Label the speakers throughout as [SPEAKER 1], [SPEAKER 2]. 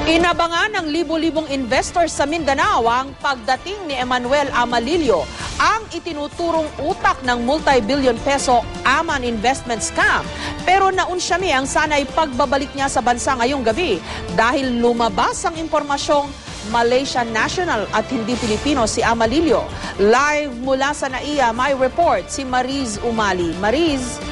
[SPEAKER 1] Inabangan ng libo-libong investors sa Mindanao ang pagdating ni Emmanuel Amalillo, ang itinuturong utak ng multi-billion peso Aman investment scam. Pero naunsyami ang sanay pagbabalik niya sa bansa ngayong gabi dahil lumabas ang impormasyong Malaysian national at hindi Pilipino si Amalillo. Live mula sa NAIA, may report si Mariz Umali. Mariz.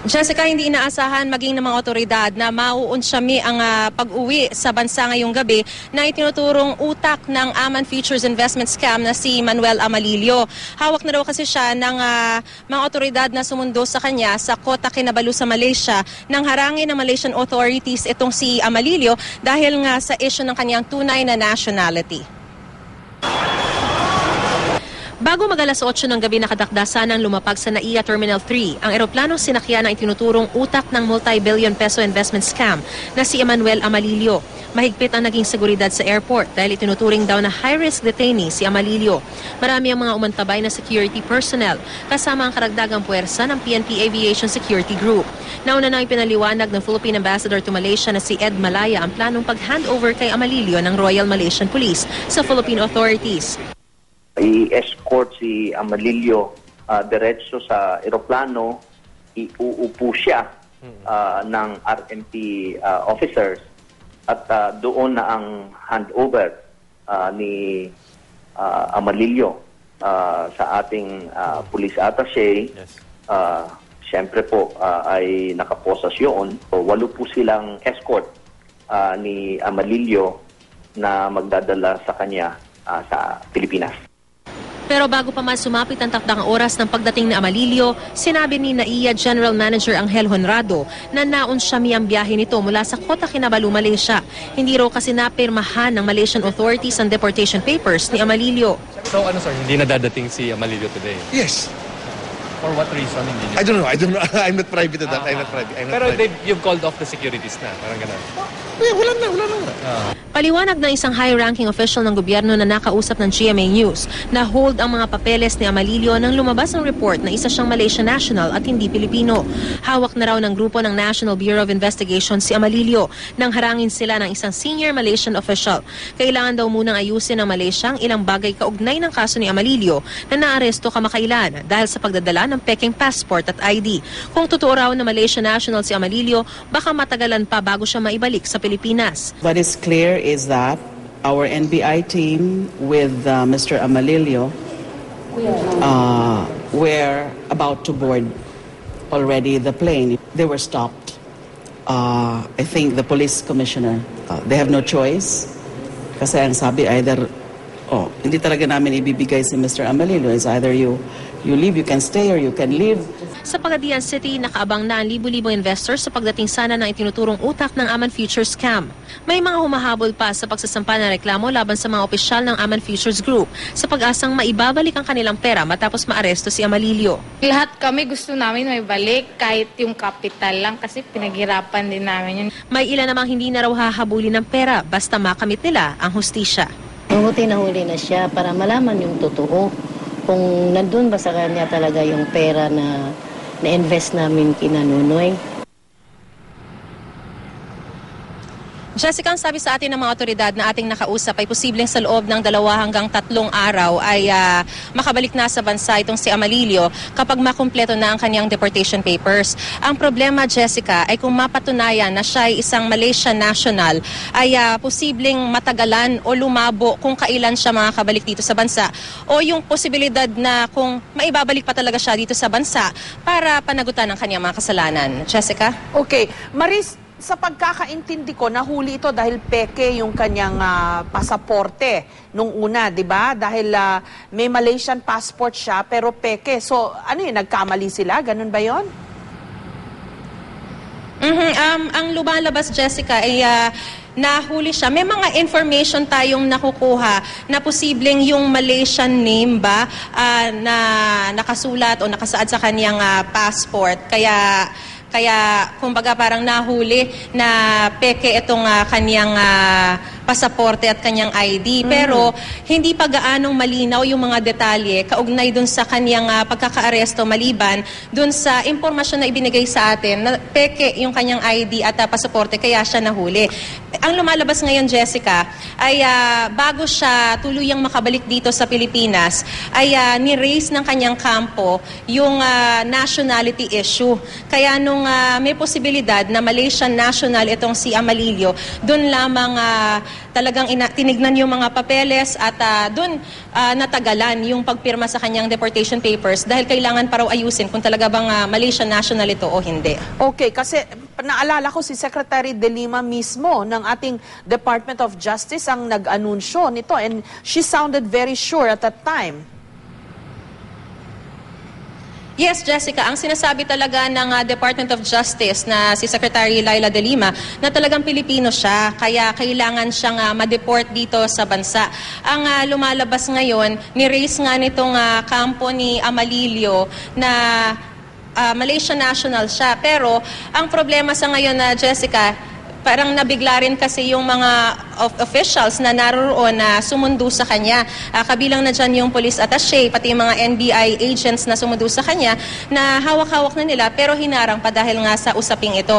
[SPEAKER 2] Jessica, hindi inaasahan maging ng mga otoridad na mauunsyami ang pag-uwi sa bansa ngayong gabi na itinuturong utak ng Aman Futures Investment Scam na si Manuel Amalillo. Hawak na daw kasi siya ng mga otoridad na sumundo sa kanya sa Kota Kinabalu sa Malaysia nang harangin ng Malaysian authorities itong si Amalillo dahil nga sa issue ng kanyang tunay na nationality. Bago mag-alas 8 ng gabi nakadakdasan ng lumapag sa NAIA Terminal 3, ang eroplanong sinakyan ang itinuturong utak ng multi-billion peso investment scam na si Emmanuel Amalillo. Mahigpit ang naging seguridad sa airport dahil itinuturing daw na high-risk detainee si Amalillo. Marami ang mga umantabay na security personnel kasama ang karagdagang puwersa ng PNP Aviation Security Group. Nauna nang ipinaliwanag ng Philippine Ambassador to Malaysia na si Ed Malaya ang planong pag-handover kay Amalillo ng Royal Malaysian Police sa Philippine authorities.
[SPEAKER 3] I-escort si Amalillo diretso sa eroplano, iuupo siya ng RMP officers at doon na ang handover ni Amalillo sa ating police attaché.
[SPEAKER 4] Yes.
[SPEAKER 3] Siyempre po ay nakaposasyon. So, 8 po silang escort ni Amalillo na magdadala sa kanya sa Pilipinas.
[SPEAKER 2] Pero bago pa man sumapit ang takdang oras ng pagdating ni Amalillo, sinabi ni NAIA General Manager Angel Honrado na naunsyami ang biyahe nito mula sa Kota Kinabalu, Malaysia. Hindi raw kasi napirmahan ng Malaysian authorities ang deportation papers ni Amalillo.
[SPEAKER 4] So ano sir, hindi na dadating si Amalillo today?
[SPEAKER 5] Yes.
[SPEAKER 4] For what reason? Hindi
[SPEAKER 5] I don't know. I'm not privy to that. I'm not privy.
[SPEAKER 4] Pero you've called off the securities na, parang gano'n.
[SPEAKER 5] Wala na.
[SPEAKER 2] Paliwanag ng isang high-ranking official ng gobyerno na nakausap ng GMA News na hold ang mga papeles ni Amalillo nang lumabas ang report na isa siyang Malaysian national at hindi Pilipino. Hawak na raw ng grupo ng National Bureau of Investigation si Amalillo nang harangin sila ng isang senior Malaysian official. Kailangan daw munang ayusin ng Malaysia ang ilang bagay kaugnay ng kaso ni Amalillo na naaresto kamakailan dahil sa pagdadala ng peking passport at ID. Kung totoo raw na Malaysian national si Amalillo, baka matagalan pa bago siya maibalik sa Pilipinas.
[SPEAKER 6] What is clear is that our NBI team with Mr. Amalillo were about to board already the plane. They were stopped. I think the police commissioner, they have no choice. Kasi ang sabi either, hindi talaga namin ibibigay si Mr. Amalillo. It's either you leave, you can stay, or you can leave.
[SPEAKER 2] Sa Pagadian City, nakaabang na ang libu-libong investors sa pagdating sana ng itinuturong utak ng Aman Futures Scam. May mga humahabol pa sa pagsasampa ng reklamo laban sa mga opisyal ng Aman Futures Group sa pag-asang maibabalik ang kanilang pera matapos maaresto si Amalillo.
[SPEAKER 7] Lahat kami gusto namin may balik kahit yung capital lang kasi pinaghirapan din namin yun.
[SPEAKER 2] May ilan namang hindi na raw hahabulin ng pera basta makamit nila ang hustisya.
[SPEAKER 8] Mabuti nahuli na siya para malaman yung totoo. Kung nandun ba sa kanya talaga yung pera na na-invest namin kina Nunoy.
[SPEAKER 2] Jessica, ang sabi sa atin ng mga otoridad na ating nakausap ay posibleng sa loob ng 2 hanggang 3 araw ay makabalik na sa bansa itong si Amalillo kapag makumpleto na ang kanyang deportation papers. Ang problema, Jessica, ay kung mapatunayan na siya ay isang Malaysian national ay posibleng matagalan o lumabo kung kailan siya makakabalik dito sa bansa o yung posibilidad na kung maibabalik pa talaga siya dito sa bansa para panagutan ang kanyang mga kasalanan. Jessica?
[SPEAKER 1] Okay. Maris, sa pagkakaintindi ko, nahuli ito dahil peke yung kanyang pasaporte nung una, di ba? Dahil may Malaysian passport siya pero peke. So, ano yun, nagkamali sila? Ganun ba yun?
[SPEAKER 2] Ang lumalabas, Jessica, ay nahuli siya. May mga information tayong nakukuha na posibleng yung Malaysian name ba na nakasulat o nakasaad sa kanyang passport. Kaya kumbaga parang nahuli na peke itong kanyang pasaporte at kanyang ID. Pero hindi pa gaanong malinaw yung mga detalye kaugnay dun sa kanyang pagkakaaresto maliban dun sa impormasyon na ibinigay sa atin na peke yung kanyang ID at pasaporte kaya siya nahuli. Ang lumalabas ngayon, Jessica, ay bago siya tuluyang makabalik dito sa Pilipinas, ay ni-raise ng kanyang kampo yung nationality issue. Kaya nung may posibilidad na Malaysian national itong si Amalilio, doon lamang talagang tinignan yung mga papeles at doon natagalan yung pagpirma sa kanyang deportation papers dahil kailangan pa raw ayusin kung talaga bang Malaysian national ito o hindi.
[SPEAKER 1] Okay, kasi naalala ko si Secretary De Lima mismo ng ating Department of Justice ang nag-anunsyo nito and she sounded very sure at that time.
[SPEAKER 2] Yes, Jessica, ang sinasabi talaga ng Department of Justice na si Secretary Laila De Lima na talagang Pilipino siya, kaya kailangan siyang ma-deport dito sa bansa. Ang lumalabas ngayon, ni-raise nga nitong kampo ni Amalilio na Malaysian national siya. Pero ang problema sa ngayon na Jessica, parang nabigla rin kasi yung mga officials na naroon na sumundo sa kanya. Kabilang na dyan yung police attaché, pati yung mga NBI agents na sumundo sa kanya na hawak-hawak na nila pero hinarang pa dahil nga sa usaping ito.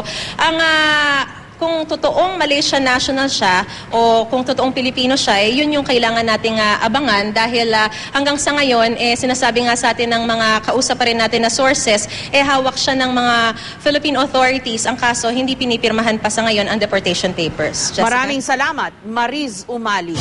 [SPEAKER 2] Kung totoong Malaysian national siya o kung totoong Pilipino siya, yun yung kailangan nating abangan dahil hanggang sa ngayon, sinasabi nga sa atin ng mga kausap pa rin natin na sources, hawak siya ng mga Philippine authorities. Ang kaso, hindi pinipirmahan pa sa ngayon ang deportation papers. Jessica?
[SPEAKER 1] Maraming salamat, Mariz Umali.